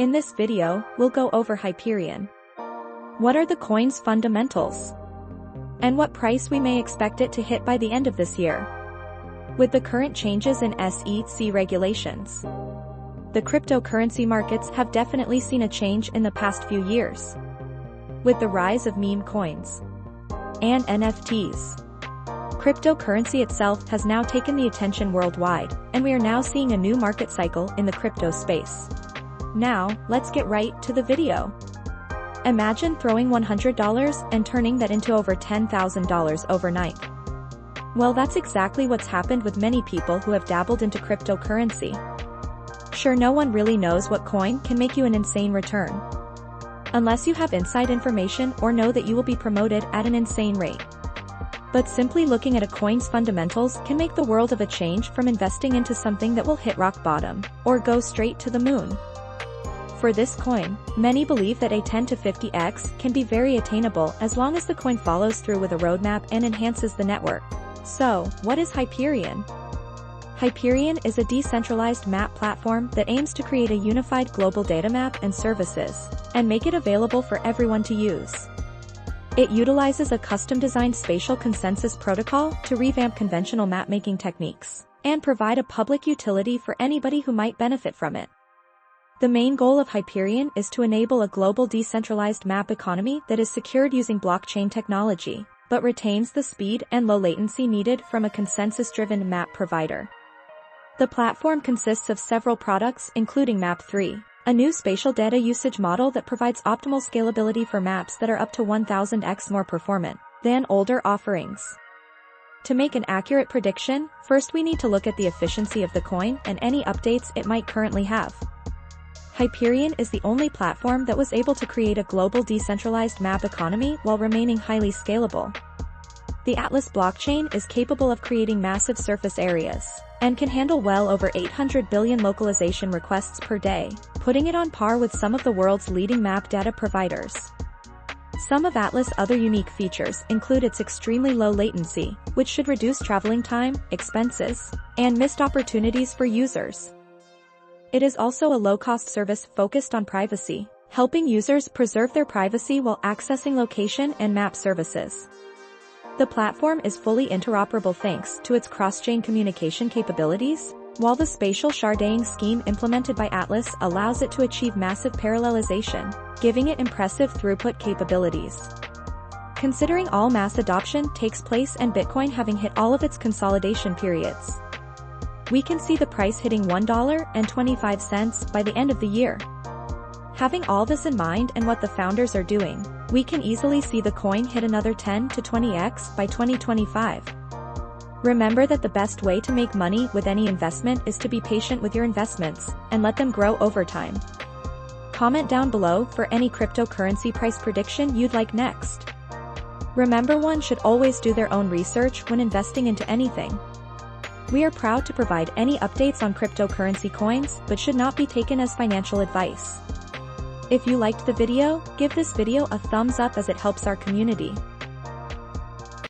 In this video, we'll go over Hyperion. What are the coin's fundamentals? And what price we may expect it to hit by the end of this year. With the current changes in SEC regulations, the cryptocurrency markets have definitely seen a change in the past few years. With the rise of meme coins and NFTs, cryptocurrency itself has now taken the attention worldwide, and we are now seeing a new market cycle in the crypto space. Now, let's get right to the video. Imagine throwing $100 and turning that into over $10,000 overnight. Well, that's exactly what's happened with many people who have dabbled into cryptocurrency. Sure, no one really knows what coin can make you an insane return, unless you have inside information or know that you will be promoted at an insane rate. But simply looking at a coin's fundamentals can make the world of a change from investing into something that will hit rock bottom, or go straight to the moon. For this coin, many believe that a 10 to 50x can be very attainable as long as the coin follows through with a roadmap and enhances the network. So, what is Hyperion? Hyperion is a decentralized map platform that aims to create a unified global data map and services, and make it available for everyone to use. It utilizes a custom-designed spatial consensus protocol to revamp conventional map-making techniques, and provide a public utility for anybody who might benefit from it. The main goal of Hyperion is to enable a global decentralized map economy that is secured using blockchain technology, but retains the speed and low latency needed from a consensus-driven map provider. The platform consists of several products including Map 3, a new spatial data usage model that provides optimal scalability for maps that are up to 1000x more performant than older offerings. To make an accurate prediction, first we need to look at the efficiency of the coin and any updates it might currently have. Hyperion is the only platform that was able to create a global decentralized map economy while remaining highly scalable. The Atlas blockchain is capable of creating massive surface areas, and can handle well over 800 billion localization requests per day, putting it on par with some of the world's leading map data providers. Some of Atlas' other unique features include its extremely low latency, which should reduce traveling time, expenses, and missed opportunities for users. It is also a low-cost service focused on privacy, helping users preserve their privacy while accessing location and map services. The platform is fully interoperable thanks to its cross-chain communication capabilities, while the spatial sharding scheme implemented by Atlas allows it to achieve massive parallelization, giving it impressive throughput capabilities. Considering all mass adoption takes place and Bitcoin having hit all of its consolidation periods, we can see the price hitting $1.25 by the end of the year. Having all this in mind and what the founders are doing, we can easily see the coin hit another 10 to 20x by 2025. Remember that the best way to make money with any investment is to be patient with your investments, and let them grow over time. Comment down below for any cryptocurrency price prediction you'd like next. Remember, one should always do their own research when investing into anything. We are proud to provide any updates on cryptocurrency coins, but should not be taken as financial advice. If you liked the video, give this video a thumbs up as it helps our community.